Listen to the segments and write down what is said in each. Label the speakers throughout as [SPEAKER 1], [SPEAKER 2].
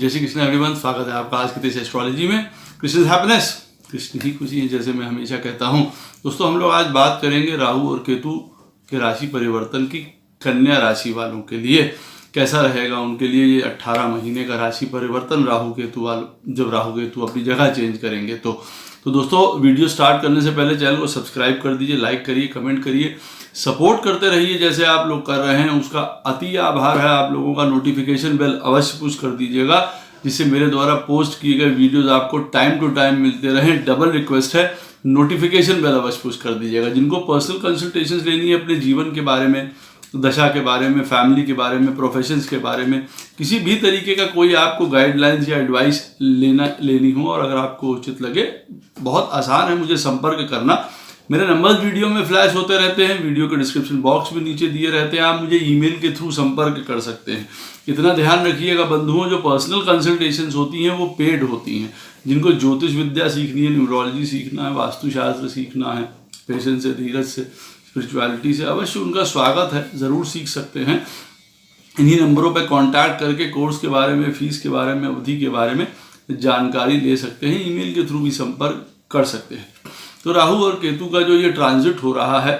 [SPEAKER 1] जय श्री कृष्ण एवरीवन, स्वागत है आपका आज के इस एस्ट्रोलॉजी में। कृष्ण इज हैप्पीनेस, कृष्ण ही खुशी है, जैसे मैं हमेशा कहता हूँ। दोस्तों, हम लोग आज बात करेंगे राहु और केतु के राशि परिवर्तन की। कन्या राशि वालों के लिए कैसा रहेगा उनके लिए ये 18 महीने का राशि परिवर्तन राहु केतु वालों, जब राहु केतु अपनी जगह चेंज करेंगे। तो दोस्तों, वीडियो स्टार्ट करने से पहले चैनल को सब्सक्राइब कर दीजिए, लाइक करिए, कमेंट करिए, सपोर्ट करते रहिए जैसे आप लोग कर रहे हैं। उसका अति आभार है। आप लोगों का नोटिफिकेशन बेल अवश्य पुश कर दीजिएगा, जिससे मेरे द्वारा पोस्ट किए गए वीडियोस आपको टाइम टू टाइम मिलते रहें। डबल रिक्वेस्ट है, नोटिफिकेशन बेल अवश्य पुश कर दीजिएगा। जिनको पर्सनल कंसल्टेशंस लेनी है अपने जीवन के बारे में, दशा के बारे में, फैमिली के बारे में, प्रोफेशंस के बारे में, किसी भी तरीके का कोई आपको गाइडलाइंस या एडवाइस लेनी हो और अगर आपको उचित लगे, बहुत आसान है मुझे संपर्क करना। मेरे नंबर्स वीडियो में फ्लैश होते रहते हैं, वीडियो के डिस्क्रिप्शन बॉक्स में नीचे दिए रहते हैं। आप मुझे ईमेल के थ्रू संपर्क कर सकते हैं। इतना ध्यान रखिएगा बंधुओं, जो पर्सनल कंसल्टेशंस होती हैं वो पेड होती हैं। जिनको ज्योतिष विद्या सीखनी है, न्यूमरोलॉजी सीखना है, वास्तुशास्त्र सीखना है, पेशेंस से, धीरज से, स्पिरिचुअलिटी से, अवश्य उनका स्वागत है, ज़रूर सीख सकते हैं। इन्हीं नंबरों पर कॉन्टैक्ट करके कोर्स के बारे में, फीस के बारे में, अवधि के बारे में जानकारी ले सकते हैं। ईमेल के थ्रू भी संपर्क कर सकते हैं। तो राहु और केतु का जो ये ट्रांजिट हो रहा है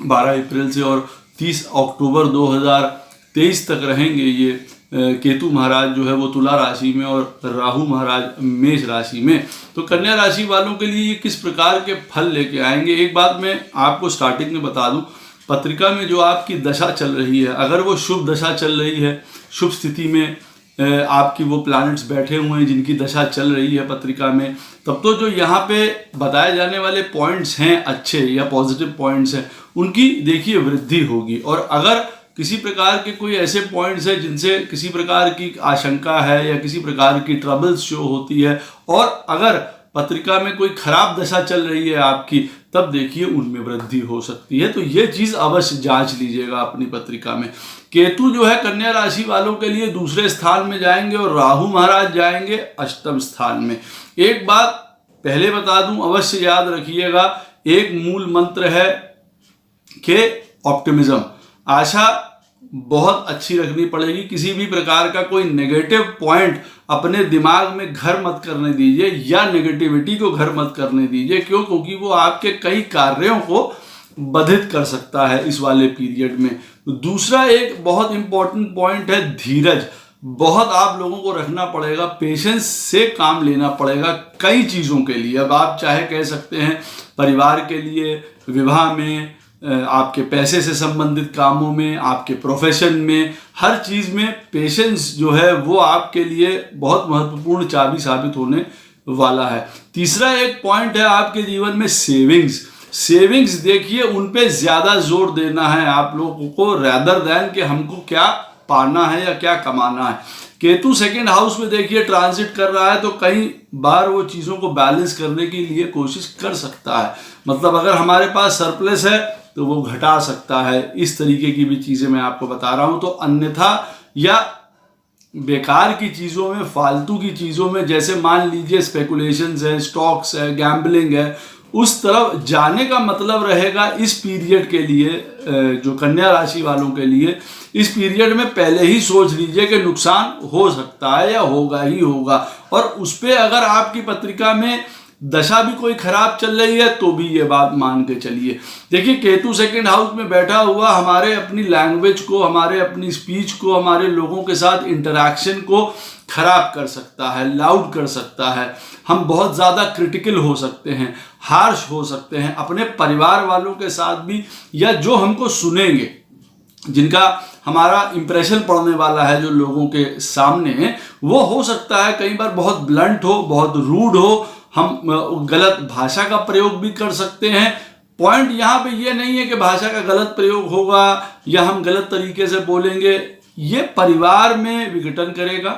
[SPEAKER 1] 12 अप्रैल से और 30 अक्टूबर 2023 तक रहेंगे ये। केतु महाराज जो है वो तुला राशि में और राहु महाराज मेष राशि में। तो कन्या राशि वालों के लिए ये किस प्रकार के फल लेके आएंगे, एक बात मैं आपको स्टार्टिंग में बता दूं। पत्रिका में जो आपकी दशा चल रही है, अगर वो शुभ दशा चल रही है, शुभ स्थिति में आपकी वो प्लैनेट्स बैठे हुए हैं जिनकी दशा चल रही है पत्रिका में, तब तो जो यहाँ पे बताए जाने वाले पॉइंट्स हैं अच्छे या पॉजिटिव पॉइंट्स हैं, उनकी देखिए वृद्धि होगी। और अगर किसी प्रकार के कोई ऐसे पॉइंट्स हैं जिनसे किसी प्रकार की आशंका है या किसी प्रकार की ट्रबल्स शो होती है, और अगर पत्रिका में कोई खराब दशा चल रही है आपकी, तब देखिए उनमें वृद्धि हो सकती है। तो ये चीज़ अवश्य जांच लीजिएगा अपनी पत्रिका में। केतु जो है कन्या राशि वालों के लिए दूसरे स्थान में जाएंगे और राहु महाराज जाएंगे अष्टम स्थान में। एक बात पहले बता दूं, अवश्य याद रखिएगा, एक मूल मंत्र है कि ऑप्टिमिज्म, आशा बहुत अच्छी रखनी पड़ेगी। किसी भी प्रकार का कोई नेगेटिव पॉइंट अपने दिमाग में घर मत करने दीजिए या नेगेटिविटी को घर मत करने दीजिए। क्यों? क्योंकि वो आपके कई कार्यों को बाधित कर सकता है इस वाले पीरियड में। दूसरा एक बहुत इंपॉर्टेंट पॉइंट है धीरज। बहुत आप लोगों को रखना पड़ेगा, पेशेंस से काम लेना पड़ेगा कई चीज़ों के लिए। अब आप चाहे कह सकते हैं परिवार के लिए, विवाह में, आपके पैसे से संबंधित कामों में, आपके प्रोफेशन में, हर चीज़ में पेशेंस जो है वो आपके लिए बहुत महत्वपूर्ण चाबी साबित होने वाला है। तीसरा एक पॉइंट है आपके जीवन में सेविंग्स। सेविंग्स देखिए, उन पे ज़्यादा जोर देना है आप लोगों को, रैदर दैन कि हमको क्या पाना है या क्या कमाना है। केतु सेकंड हाउस में देखिए ट्रांजिट कर रहा है, तो कई बार वो चीज़ों को बैलेंस करने के लिए कोशिश कर सकता है। मतलब अगर हमारे पास सरप्लस है तो वो घटा सकता है। इस तरीके की भी चीज़ें मैं आपको बता रहा हूँ। तो अन्यथा या बेकार की चीज़ों में, फालतू की चीज़ों में, जैसे मान लीजिए स्पेकुलेशंस है, स्टॉक्स है, गैम्बलिंग है, उस तरफ जाने का मतलब रहेगा इस पीरियड के लिए, जो कन्या राशि वालों के लिए इस पीरियड में पहले ही सोच लीजिए कि नुकसान हो सकता है या होगा ही होगा। और उस पर अगर आपकी पत्रिका में दशा भी कोई खराब चल रही है तो भी ये बात मान के चलिए। देखिए, केतु सेकंड हाउस में बैठा हुआ हमारे अपनी लैंग्वेज को, हमारे अपनी स्पीच को, हमारे लोगों के साथ इंटरैक्शन को खराब कर सकता है, लाउड कर सकता है। हम बहुत ज़्यादा क्रिटिकल हो सकते हैं, हार्श हो सकते हैं अपने परिवार वालों के साथ भी, या जो हमको सुनेंगे, जिनका हमारा इंप्रेशन पड़ने वाला है जो लोगों के सामने, वो हो सकता है कई बार बहुत ब्लंट हो, बहुत रूड हो। हम गलत भाषा का प्रयोग भी कर सकते हैं। पॉइंट यहाँ पे ये नहीं है कि भाषा का गलत प्रयोग होगा या हम गलत तरीके से बोलेंगे, ये परिवार में विघटन करेगा,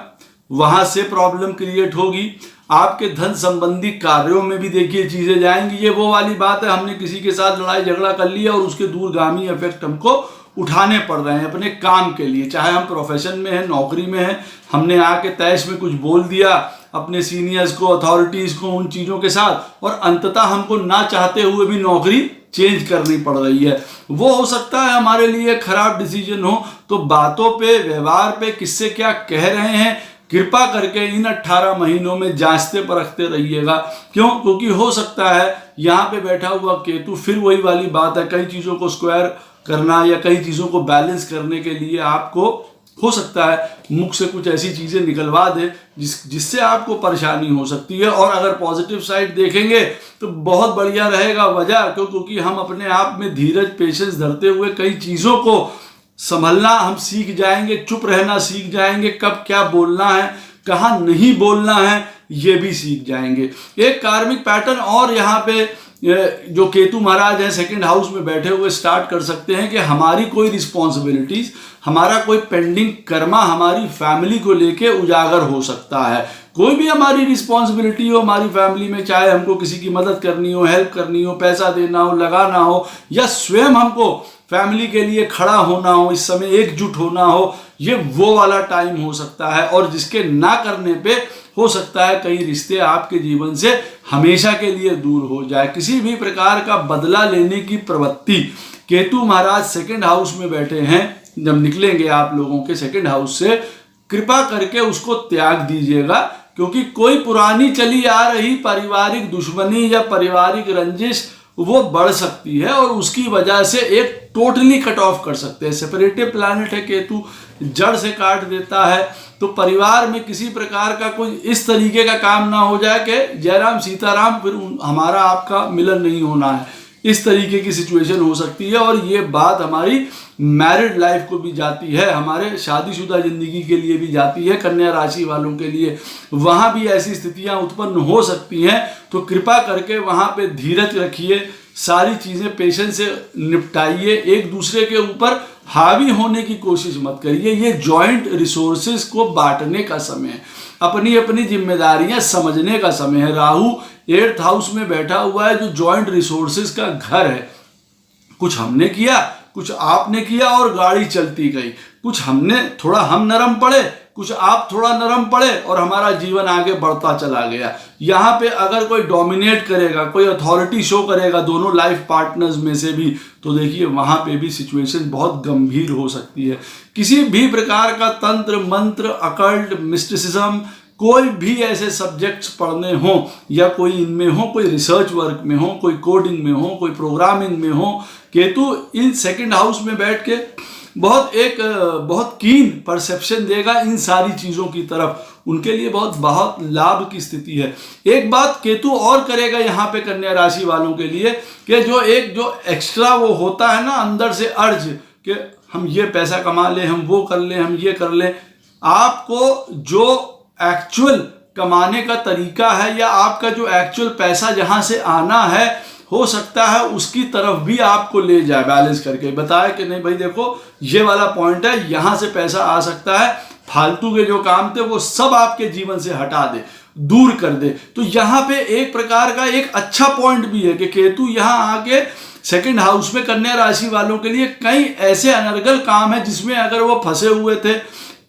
[SPEAKER 1] वहाँ से प्रॉब्लम क्रिएट होगी। आपके धन संबंधी कार्यों में भी देखिए चीज़ें जाएंगी। ये वो वाली बात है, हमने किसी के साथ लड़ाई झगड़ा कर लिया और उसके दूरगामी इफेक्ट हमको उठाने पड़ रहे हैं अपने काम के लिए। चाहे हम प्रोफेशन में हैं, नौकरी में हैं, हमने आके तैश में कुछ बोल दिया अपने सीनियर्स को, अथॉरिटीज़ को, उन चीज़ों के साथ, और अंततः हमको ना चाहते हुए भी नौकरी चेंज करनी पड़ रही है। वो हो सकता है हमारे लिए खराब डिसीजन हो। तो बातों पे, व्यवहार पे, किससे क्या कह रहे हैं, कृपा करके इन 18 महीनों में जांचते परखते रहिएगा। क्यों? क्योंकि हो सकता है यहाँ पे बैठा हुआ केतु, फिर वही वाली बात है, कई चीज़ों को स्क्वायर करना या कई चीज़ों को बैलेंस करने के लिए आपको हो सकता है मुख से कुछ ऐसी चीज़ें निकलवा दे जिससे आपको परेशानी हो सकती है। और अगर पॉजिटिव साइड देखेंगे तो बहुत बढ़िया रहेगा। वजह क्योंकि हम अपने आप में धीरज पेशेंस धरते हुए कई चीज़ों को संभलना हम सीख जाएंगे, चुप रहना सीख जाएंगे, कब क्या बोलना है, कहाँ नहीं बोलना है, ये भी सीख जाएंगे। एक कार्मिक पैटर्न और यहाँ पे जो केतु महाराज है सेकंड हाउस में बैठे हुए स्टार्ट कर सकते हैं कि हमारी कोई रिस्पॉन्सिबिलिटीज, हमारा कोई पेंडिंग कर्मा हमारी फैमिली को लेके उजागर हो सकता है। कोई भी हमारी रिस्पॉन्सिबिलिटी हो हमारी फैमिली में, चाहे हमको किसी की मदद करनी हो, हेल्प करनी हो, पैसा देना हो, लगाना हो, या स्वयं हमको फैमिली के लिए खड़ा होना हो, इस समय एकजुट होना हो, ये वो वाला टाइम हो सकता है। और जिसके ना करने पे हो सकता है कई रिश्ते आपके जीवन से हमेशा के लिए दूर हो जाए। किसी भी प्रकार का बदला लेने की प्रवृत्ति, केतु महाराज सेकंड हाउस में बैठे हैं, जब निकलेंगे आप लोगों के सेकंड हाउस से, कृपा करके उसको त्याग दीजिएगा। क्योंकि कोई पुरानी चली आ रही पारिवारिक दुश्मनी या पारिवारिक रंजिश वो बढ़ सकती है और उसकी वजह से एक टोटली कट ऑफ कर सकते हैं। सेपरेटिव प्लैनेट है केतु, जड़ से काट देता है। तो परिवार में किसी प्रकार का कोई इस तरीके का काम ना हो जाए कि जयराम सीताराम फिर हमारा आपका मिलन नहीं होना है, इस तरीके की सिचुएशन हो सकती है। और ये बात हमारी मैरिड लाइफ को भी जाती है, हमारे शादीशुदा जिंदगी के लिए भी जाती है, कन्या राशि वालों के लिए वहाँ भी ऐसी स्थितियाँ उत्पन्न हो सकती हैं। तो कृपा करके वहाँ पे धीरज रखिए, सारी चीज़ें पेशेंस से निपटाइए, एक दूसरे के ऊपर हावी होने की कोशिश मत करिए। ये जॉइंट रिसोर्सेज को बांटने का समय है, अपनी अपनी जिम्मेदारियां समझने का समय है। राहु 8th हाउस में बैठा हुआ है जो जॉइंट रिसोर्सेज का घर है। कुछ हमने किया, कुछ आपने किया और गाड़ी चलती गई। कुछ हम नरम पड़े, कुछ आप थोड़ा नरम पड़े और हमारा जीवन आगे बढ़ता चला गया। यहाँ पे अगर कोई डोमिनेट करेगा, कोई अथॉरिटी शो करेगा दोनों लाइफ पार्टनर्स में से भी, तो देखिए वहाँ पे भी सिचुएशन बहुत गंभीर हो सकती है। किसी भी प्रकार का तंत्र मंत्र, अकल्ट, मिस्टिसिज्म, कोई भी ऐसे सब्जेक्ट्स पढ़ने हो या कोई इनमें हो, कोई रिसर्च वर्क में हो, कोई कोडिंग में हो, कोई प्रोग्रामिंग में हो, केतु इन सेकंड हाउस में बैठ के बहुत कीन परसेप्शन देगा इन सारी चीज़ों की तरफ। उनके लिए बहुत लाभ की स्थिति है। एक बात केतु और करेगा यहाँ पे कन्या राशि वालों के लिए कि जो एक्स्ट्रा वो होता है ना अंदर से अर्ज कि हम ये पैसा कमा लें, हम वो कर लें, हम ये कर लें, आपको जो एक्चुअल कमाने का तरीका है या आपका जो एक्चुअल पैसा जहाँ से आना है, हो सकता है उसकी तरफ भी आपको ले जाए, बैलेंस करके बताए कि नहीं भाई देखो ये वाला पॉइंट है, यहाँ से पैसा आ सकता है, फालतू के जो काम थे वो सब आपके जीवन से हटा दे, दूर कर दे। तो यहाँ पे एक प्रकार का एक अच्छा पॉइंट भी है कि केतु यहाँ आके सेकंड हाउस में कन्या राशि वालों के लिए कई ऐसे अनर्गल काम है जिसमें अगर वो फंसे हुए थे,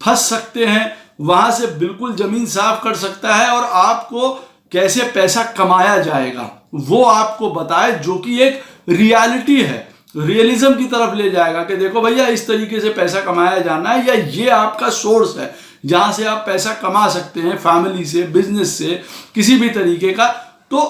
[SPEAKER 1] फंस सकते हैं, वहां से बिल्कुल जमीन साफ कर सकता है और आपको कैसे पैसा कमाया जाएगा वो आपको बताए, जो कि एक रियलिटी है, रियलिज्म की तरफ ले जाएगा कि देखो भैया इस तरीके से पैसा कमाया जाना है, या ये आपका सोर्स है जहां से आप पैसा कमा सकते हैं, फैमिली से, बिजनेस से, किसी भी तरीके का। तो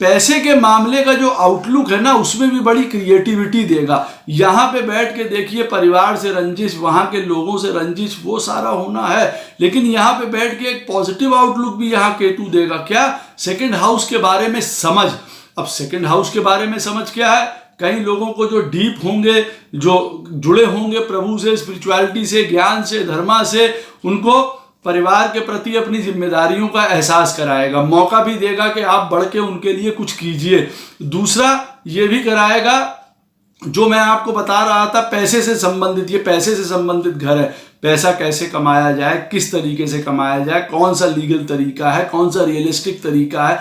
[SPEAKER 1] पैसे के मामले का जो आउटलुक है ना उसमें भी बड़ी क्रिएटिविटी देगा। यहाँ पे बैठ के देखिए परिवार से रंजिश, वहाँ के लोगों से रंजिश, वो सारा होना है, लेकिन यहाँ पे बैठ के एक पॉजिटिव आउटलुक भी यहाँ केतु देगा। क्या? सेकंड हाउस के बारे में समझ। अब सेकंड हाउस के बारे में समझ क्या है? कई लोगों को जो डीप होंगे, जो जुड़े होंगे प्रभु से, स्पिरिचुअलिटी से, ज्ञान से, धर्मा से, उनको परिवार के प्रति अपनी जिम्मेदारियों का एहसास कराएगा, मौका भी देगा कि आप बढ़ के उनके लिए कुछ कीजिए। दूसरा ये भी कराएगा, जो मैं आपको बता रहा था पैसे से संबंधित, ये पैसे से संबंधित घर है, पैसा कैसे कमाया जाए, किस तरीके से कमाया जाए, कौन सा लीगल तरीका है, कौन सा रियलिस्टिक तरीका है,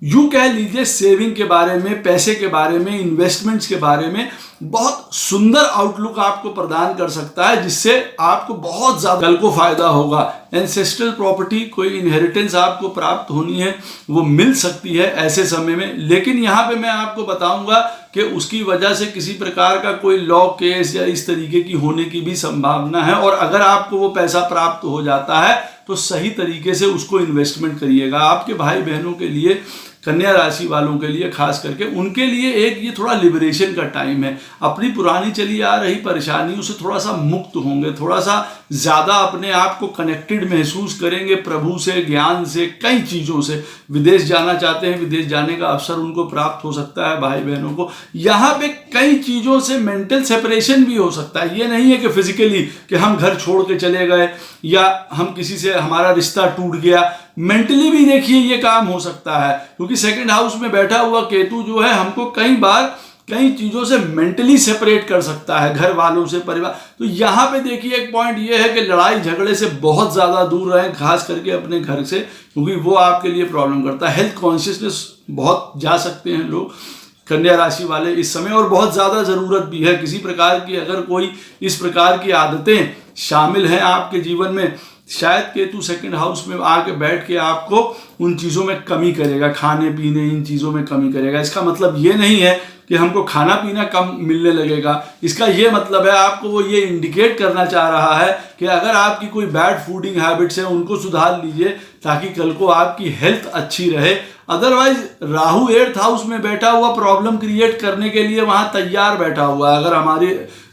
[SPEAKER 1] यूं कह लीजिए सेविंग के बारे में, पैसे के बारे में, इन्वेस्टमेंट्स के बारे में बहुत सुंदर आउटलुक आपको प्रदान कर सकता है, जिससे आपको बहुत ज्यादा कल को फायदा होगा। एंसेस्ट्रल प्रॉपर्टी, कोई इनहेरिटेंस आपको प्राप्त होनी है, वो मिल सकती है ऐसे समय में। लेकिन यहाँ पे मैं आपको बताऊंगा कि उसकी वजह से किसी प्रकार का कोई लॉ केस या इस तरीके की होने की भी संभावना है। और अगर आपको वो पैसा प्राप्त हो जाता है तो सही तरीके से उसको इन्वेस्टमेंट करिएगा। आपके भाई बहनों के लिए, कन्या राशि वालों के लिए खास करके, उनके लिए एक ये थोड़ा लिबरेशन का टाइम है। अपनी पुरानी चली आ रही परेशानियों से थोड़ा सा मुक्त होंगे, थोड़ा सा ज़्यादा अपने आप को कनेक्टेड महसूस करेंगे प्रभु से, ज्ञान से, कई चीज़ों से। विदेश जाना चाहते हैं, विदेश जाने का अवसर उनको प्राप्त हो सकता है भाई बहनों को। यहाँ पे कई चीज़ों से मेंटल सेपरेशन भी हो सकता है। ये नहीं है कि फिजिकली कि हम घर छोड़ के चले गए या हम किसी से हमारा रिश्ता टूट गया, मेंटली भी देखिए ये काम हो सकता है। क्योंकि सेकंड हाउस में बैठा हुआ केतु जो है हमको कई बार कई चीज़ों से मेंटली सेपरेट कर सकता है, घर वालों से, परिवार। तो यहाँ पे देखिए एक पॉइंट ये है कि लड़ाई झगड़े से बहुत ज़्यादा दूर रहें, खास करके अपने घर से, क्योंकि वो आपके लिए प्रॉब्लम करता है। हेल्थ कॉन्शियसनेस बहुत जा सकते हैं लोग, कन्या राशि वाले इस समय, और बहुत ज़्यादा ज़रूरत भी है। किसी प्रकार की अगर कोई इस प्रकार की आदतें शामिल हैं आपके जीवन में, शायद केतु सेकंड हाउस में आके बैठ के आपको उन चीज़ों में कमी करेगा, खाने पीने इन चीज़ों में कमी करेगा। इसका मतलब ये नहीं है कि हमको खाना पीना कम मिलने लगेगा। इसका ये मतलब है आपको वो ये इंडिकेट करना चाह रहा है कि अगर आपकी कोई बैड फूडिंग हैबिट्स हैं उनको सुधार लीजिए, ताकि कल को आपकी हेल्थ अच्छी रहे। अदरवाइज राहु 8th हाउस में बैठा हुआ प्रॉब्लम क्रिएट करने के लिए वहाँ तैयार बैठा हुआ है। अगर हमारे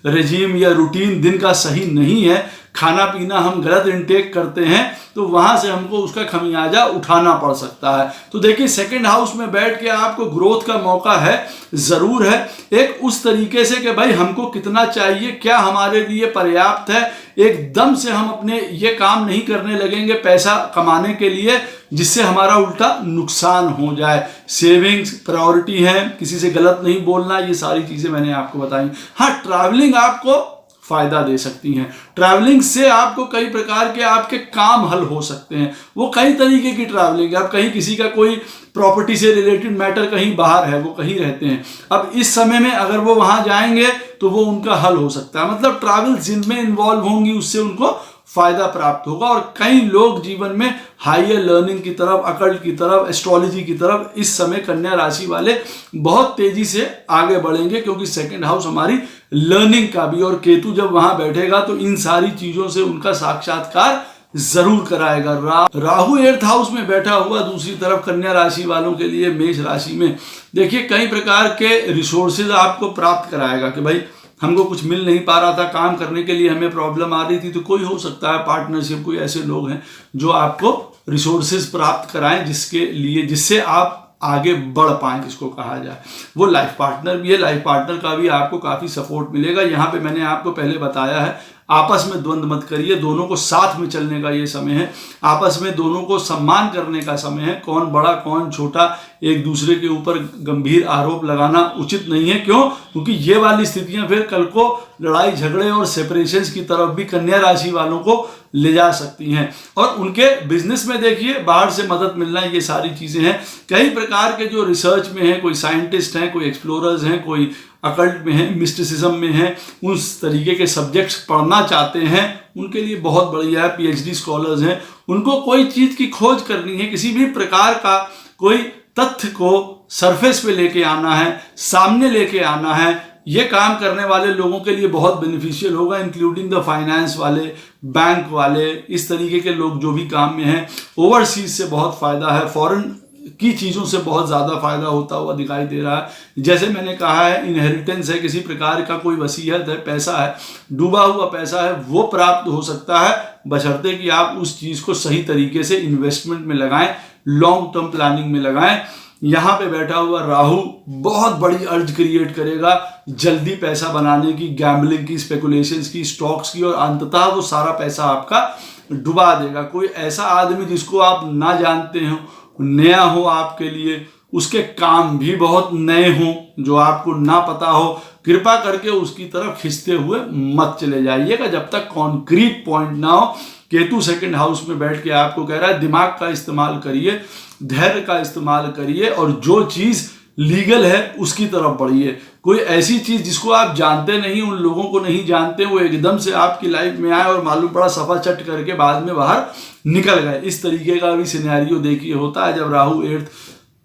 [SPEAKER 1] रेजीम या रूटीन दिन का सही नहीं है, खाना पीना हम गलत इनटेक करते हैं, तो वहां से हमको उसका खमियाजा उठाना पड़ सकता है। तो देखिए सेकंड हाउस में बैठ के आपको ग्रोथ का मौका है, जरूर है। एक उस तरीके से कि भाई हमको कितना चाहिए, क्या हमारे लिए पर्याप्त है। एकदम से हम अपने ये काम नहीं करने लगेंगे पैसा कमाने के लिए जिससे हमारा उल्टा नुकसान हो जाए। सेविंग्स प्रायोरिटी है, किसी से गलत नहीं बोलना, ये सारी चीजें मैंने आपको बताई। हाँ, ट्रैवलिंग आपको फायदा दे सकती हैं। ट्रैवलिंग से आपको कई प्रकार के आपके काम हल हो सकते हैं। वो कई तरीके की ट्रैवलिंग है। अब कहीं किसी का कोई प्रॉपर्टी से रिलेटेड मैटर कहीं बाहर है, वो कहीं रहते हैं, अब इस समय में अगर वो वहां जाएंगे तो वो उनका हल हो सकता है। मतलब ट्रैवल जिनमें इन्वॉल्व होंगी उससे उनको फायदा प्राप्त होगा। और कई लोग जीवन में हायर लर्निंग की तरफ, अकल्ट की तरफ, एस्ट्रोलॉजी की तरफ इस समय कन्या राशि वाले बहुत तेजी से आगे बढ़ेंगे, क्योंकि सेकंड हाउस हमारी लर्निंग का भी, और केतु जब वहां बैठेगा तो इन सारी चीजों से उनका साक्षात्कार जरूर कराएगा। राहु 8th हाउस में बैठा हुआ दूसरी तरफ कन्या राशि वालों के लिए मेष राशि में देखिए कई प्रकार के रिसोर्सेज आपको प्राप्त कराएगा कि भाई हमको कुछ मिल नहीं पा रहा था, काम करने के लिए हमें प्रॉब्लम आ रही थी, तो कोई हो सकता है पार्टनरशिप, कोई ऐसे लोग हैं जो आपको रिसोर्सेज प्राप्त कराएं जिससे आप आगे बढ़ पाएं, जिसको कहा जाए। वो लाइफ पार्टनर भी है, लाइफ पार्टनर का भी आपको काफ़ी सपोर्ट मिलेगा। यहाँ पे मैंने आपको पहले बताया है, आपस में द्वंद्व मत करिए, दोनों को साथ में चलने का ये समय है। आपस में दोनों को सम्मान करने का समय है। कौन बड़ा कौन छोटा, एक दूसरे के ऊपर गंभीर आरोप लगाना उचित नहीं है। क्यों? क्योंकि ये वाली स्थितियां फिर कल को लड़ाई झगड़े और सेपरेशंस की तरफ भी कन्या राशि वालों को ले जा सकती हैं। और उनके बिजनेस में देखिए बाहर से मदद मिलना, ये सारी चीजें हैं। कई प्रकार के जो रिसर्च में हैं, कोई साइंटिस्ट हैं, कोई एक्सप्लोरर्स हैं, कोई अकल्ट में है, मिस्टिसिज्म में है, उस तरीके के सब्जेक्ट्स पढ़ना चाहते हैं, उनके लिए बहुत बढ़िया है। पीएचडी स्कॉलर्स हैं, उनको कोई चीज की खोज करनी है, किसी भी प्रकार का कोई तथ्य को सरफेस पे लेके आना है, सामने लेके आना है, ये काम करने वाले लोगों के लिए बहुत बेनिफिशियल होगा, इंक्लूडिंग द फाइनेंस वाले, बैंक वाले, इस तरीके के लोग जो भी काम में हैं। ओवरसीज से बहुत फायदा है, फॉरेन की चीज़ों से बहुत ज़्यादा फायदा होता हुआ दिखाई दे रहा है। जैसे मैंने कहा है, इनहेरिटेंस है, किसी प्रकार का कोई वसीयत है, पैसा है, डूबा हुआ पैसा है, वो प्राप्त हो सकता है, बशर्ते कि आप उस चीज़ को सही तरीके से इन्वेस्टमेंट में लगाएं, लॉन्ग टर्म प्लानिंग में लगाएं। यहाँ पे बैठा हुआ राहु बहुत बड़ी अर्ज क्रिएट करेगा जल्दी पैसा बनाने की, गैम्बलिंग की, स्पेकुलेशंस की, स्टॉक्स की, और अंततः वो सारा पैसा आपका डुबा देगा। कोई ऐसा आदमी जिसको आप ना जानते हो, नया हो आपके लिए, उसके काम भी बहुत नए हों जो आपको ना पता हो, कृपा करके उसकी तरफ खिंचते हुए मत चले जाइएगा जब तक कॉन्क्रीट पॉइंट ना हो। केतु सेकंड हाउस में बैठ के आपको कह रहा है दिमाग का इस्तेमाल करिए, धैर्य का इस्तेमाल करिए, और जो चीज लीगल है उसकी तरफ बढ़िए। कोई ऐसी चीज जिसको आप जानते नहीं, उन लोगों को नहीं जानते, वो एकदम से आपकी लाइफ में आए और मालूम पड़ा सफा चट करके बाद में बाहर निकल गए। इस तरीके का भी सिनेरियो देखिए होता है जब राहु 8th।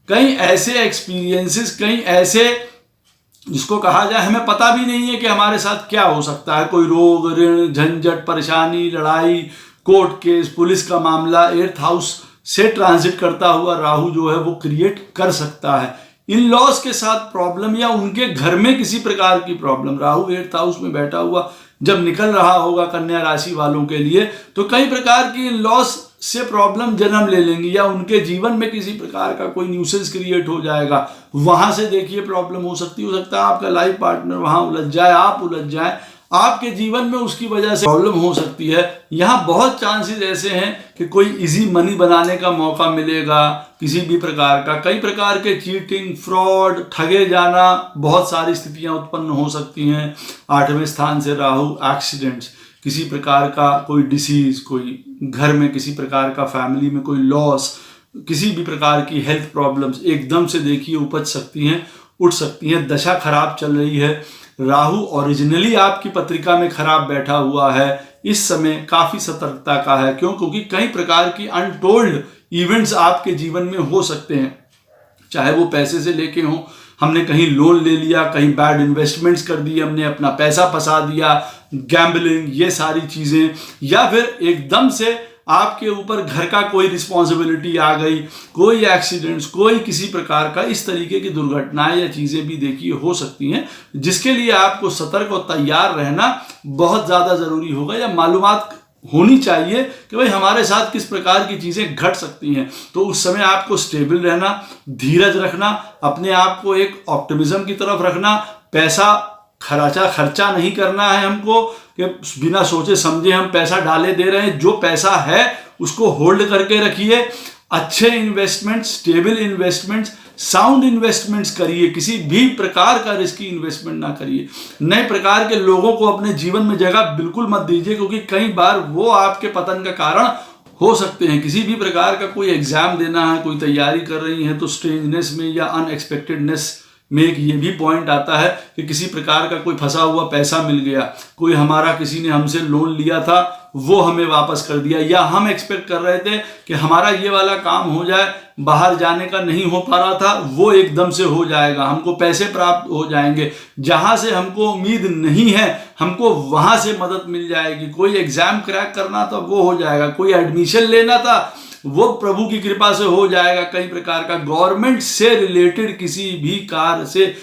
[SPEAKER 1] कई ऐसे एक्सपीरियंसेस, कई ऐसे जिसको कहा जाए हमें पता भी नहीं है कि हमारे साथ क्या हो सकता है, कोई रोग, ऋण, झंझट, परेशानी, लड़ाई, कोर्ट केस, पुलिस का मामला 8th हाउस से ट्रांजिट करता हुआ राहु जो है वो क्रिएट कर सकता है। इन लॉज के साथ प्रॉब्लम या उनके घर में किसी प्रकार की प्रॉब्लम, राहु 8th हाउस में बैठा हुआ जब निकल रहा होगा कन्या राशि वालों के लिए, तो कई प्रकार की इन लॉज से प्रॉब्लम जन्म ले लेंगी या उनके जीवन में किसी प्रकार का कोई न्यूसेंस क्रिएट हो जाएगा। वहां से देखिए प्रॉब्लम हो सकती है आपका लाइफ पार्टनर वहां उलझ जाए, आप उलझ जाए, आपके जीवन में उसकी वजह से प्रॉब्लम हो सकती है। यहाँ बहुत चांसेस ऐसे हैं कि कोई इजी मनी बनाने का मौका मिलेगा किसी भी प्रकार का। कई प्रकार के चीटिंग, फ्रॉड, ठगे जाना, बहुत सारी स्थितियां उत्पन्न हो सकती हैं। 8वें स्थान से राहु, एक्सीडेंट्स, किसी प्रकार का कोई डिसीज, कोई घर में किसी प्रकार का फैमिली में कोई लॉस, किसी भी प्रकार की हेल्थ प्रॉब्लम्स एकदम से देखिए उपज सकती हैं, उठ सकती हैं। दशा खराब चल रही है, राहु ओरिजिनली आपकी पत्रिका में खराब बैठा हुआ है, इस समय काफी सतर्कता का है। क्यों? क्योंकि कई प्रकार की अनटोल्ड इवेंट्स आपके जीवन में हो सकते हैं, चाहे वो पैसे से लेके हों, हमने कहीं लोन ले लिया, कहीं बैड इन्वेस्टमेंट्स कर दिए, हमने अपना पैसा फंसा दिया, गैम्बलिंग, ये सारी चीजें, या फिर एकदम से आपके ऊपर घर का कोई रिस्पॉन्सिबिलिटी आ गई, कोई एक्सीडेंट्स, कोई किसी प्रकार का इस तरीके की दुर्घटनाएं या चीजें भी देखिए हो सकती हैं, जिसके लिए आपको सतर्क और तैयार रहना बहुत ज्यादा जरूरी होगा, या मालूमात होनी चाहिए कि भाई हमारे साथ किस प्रकार की चीजें घट सकती हैं। तो उस समय आपको स्टेबल रहना, धीरज रखना, अपने आप को एक ऑप्टिमिज्म की तरफ रखना, पैसा खर्चा नहीं करना है हमको कि बिना सोचे समझे हम पैसा डाले दे रहे हैं। जो पैसा है उसको होल्ड करके रखिए, अच्छे investment, stable investments, sound investments करिए, किसी भी प्रकार का रिस्की इन्वेस्टमेंट ना करिए। नए प्रकार के लोगों को अपने जीवन में जगह बिल्कुल मत दीजिए, क्योंकि कई बार वो आपके पतन का कारण हो सकते हैं। किसी भी प्रकार का कोई एग्जाम देना है, कोई तैयारी कर रही है, तो स्ट्रेंजनेस में या अनएक्सपेक्टेडनेस में एक ये भी पॉइंट आता है कि किसी प्रकार का कोई फंसा हुआ पैसा मिल गया, कोई हमारा किसी ने हमसे लोन लिया था वो हमें वापस कर दिया, या हम एक्सपेक्ट कर रहे थे कि हमारा ये वाला काम हो जाए, बाहर जाने का नहीं हो पा रहा था, वो एकदम से हो जाएगा, हमको पैसे प्राप्त हो जाएंगे, जहां से हमको उम्मीद नहीं है हमको वहां से मदद मिल जाएगी। कोई एग्जाम क्रैक करना था वो हो जाएगा, कोई एडमिशन लेना था वो प्रभु की कृपा से हो जाएगा। कई प्रकार का गवर्नमेंट से रिलेटेड किसी भी कार्य से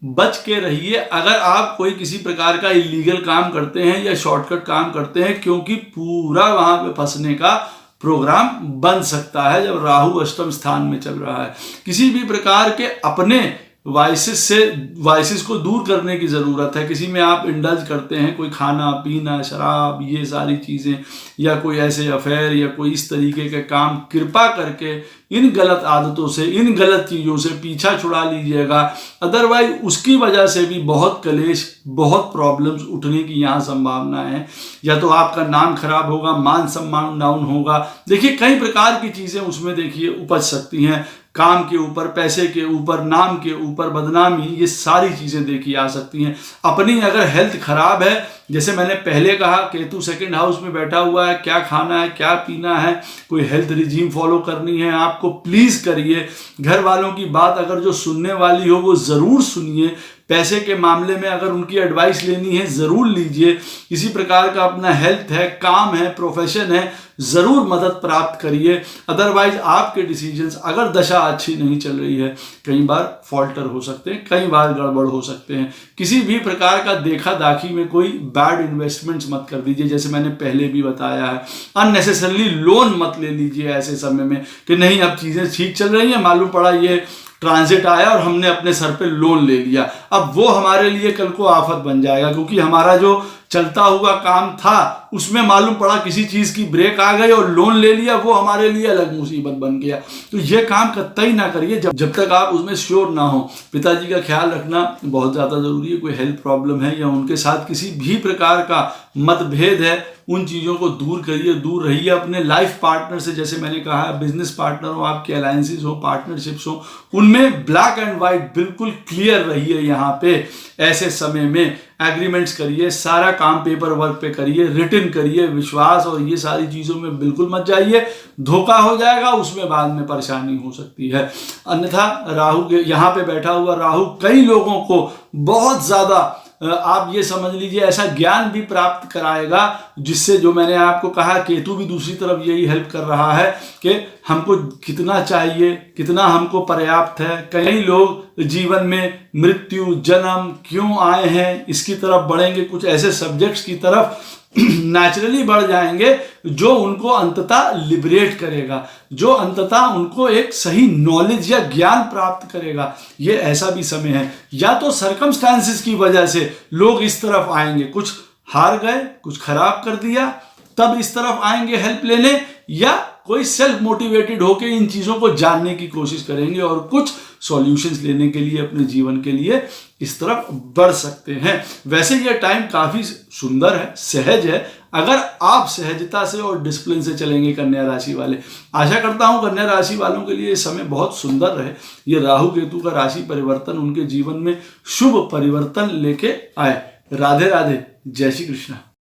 [SPEAKER 1] बच के रहिए अगर आप कोई किसी प्रकार का इलीगल काम करते हैं या शॉर्टकट काम करते हैं, क्योंकि पूरा वहां पे फंसने का प्रोग्राम बन सकता है जब राहु अष्टम स्थान में चल रहा है। किसी भी प्रकार के अपने वाइसेस को दूर करने की जरूरत है। किसी में आप इंडल्ज करते हैं, कोई खाना पीना, शराब, ये सारी चीजें, या कोई ऐसे अफेयर या कोई इस तरीके के काम, कृपा करके इन गलत आदतों से, इन गलत चीजों से पीछा छुड़ा लीजिएगा। अदरवाइज उसकी वजह से भी बहुत कलेश, बहुत प्रॉब्लम्स उठने की यहाँ संभावना है। या तो आपका नाम खराब होगा, मान सम्मान डाउन होगा। देखिए कई प्रकार की चीजें उसमें देखिए उपज सकती हैं, काम के ऊपर, पैसे के ऊपर, नाम के ऊपर, बदनामी, ये सारी चीजें देखी आ सकती हैं। अपनी अगर हेल्थ खराब है, जैसे मैंने पहले कहा केतु सेकंड हाउस में बैठा हुआ है, क्या खाना है, क्या पीना है, कोई हेल्थ रिजीम फॉलो करनी है आपको, प्लीज करिए। घर वालों की बात अगर जो सुनने वाली हो वो जरूर सुनिए। पैसे के मामले में अगर उनकी एडवाइस लेनी है जरूर लीजिए। किसी प्रकार का अपना हेल्थ है, काम है, प्रोफेशन है, जरूर मदद प्राप्त करिए। अदरवाइज आपके डिसीजंस अगर दशा अच्छी नहीं चल रही है, कई बार फॉल्टर हो सकते हैं, कई बार गड़बड़ हो सकते हैं। किसी भी प्रकार का देखा दाखी में कोई बैड इन्वेस्टमेंट्स मत कर दीजिए, जैसे मैंने पहले भी बताया है। अननेसेसरली लोन मत ले लीजिए ऐसे समय में कि नहीं अब चीजें ठीक चल रही हैं, मालूम पड़ा ये ट्रांजिट आया और हमने अपने सर पे लोन ले लिया। अब वो हमारे लिए कल को आफत बन जाएगा, क्योंकि हमारा जो चलता हुआ काम था उसमें मालूम पड़ा किसी चीज की ब्रेक आ गई और लोन ले लिया, वो हमारे लिए अलग मुसीबत बन गया। तो ये काम कतई ना करिए जब तक आप उसमें श्योर ना हो। पिताजी का ख्याल रखना बहुत ज्यादा जरूरी है। कोई हेल्थ प्रॉब्लम है या उनके साथ किसी भी प्रकार का मतभेद है, उन चीज़ों को दूर करिए, दूर रहिए अपने लाइफ पार्टनर से। जैसे मैंने कहा, बिजनेस पार्टनर हो, आपके अलायंसेस हो, पार्टनरशिप्स हो, उनमें ब्लैक एंड वाइट बिल्कुल क्लियर रहिए। यहाँ पे ऐसे समय में एग्रीमेंट्स करिए, सारा काम पेपर वर्क पे करिए, रिटन करिए, विश्वास और ये सारी चीज़ों में बिल्कुल मत जाइए, धोखा हो जाएगा, उसमें बाद में परेशानी हो सकती है। अन्यथा राहु के यहाँ पे बैठा हुआ राहु कई लोगों को बहुत ज़्यादा, आप ये समझ लीजिए, ऐसा ज्ञान भी प्राप्त कराएगा जिससे, जो मैंने आपको कहा, केतु भी दूसरी तरफ यही हेल्प कर रहा है कि हमको कितना चाहिए, कितना हमको पर्याप्त है। कई लोग जीवन में मृत्यु, जन्म क्यों आए हैं, इसकी तरफ बढ़ेंगे, कुछ ऐसे सब्जेक्ट्स की तरफ नेचुरली बढ़ जाएंगे जो उनको अंततः लिबरेट करेगा, जो अंततः उनको एक सही नॉलेज या ज्ञान प्राप्त करेगा। ये ऐसा भी समय है। या तो सर्कमस्टांसिस की वजह से लोग इस तरफ आएंगे, कुछ हार गए, कुछ खराब कर दिया, तब इस तरफ आएंगे हेल्प लेने, या कोई सेल्फ मोटिवेटेड होकर इन चीज़ों को जानने की कोशिश करेंगे और कुछ सॉल्यूशंस लेने के लिए, अपने जीवन के लिए इस तरफ बढ़ सकते हैं। वैसे ये टाइम काफ़ी सुंदर है, सहज है, अगर आप सहजता से और डिसिप्लिन से चलेंगे कन्या राशि वाले। आशा करता हूँ कन्या राशि वालों के लिए ये समय बहुत सुंदर रहे। ये राहु केतु का राशि परिवर्तन उनके जीवन में शुभ परिवर्तन लेके आए। राधे राधे, जय श्री कृष्ण।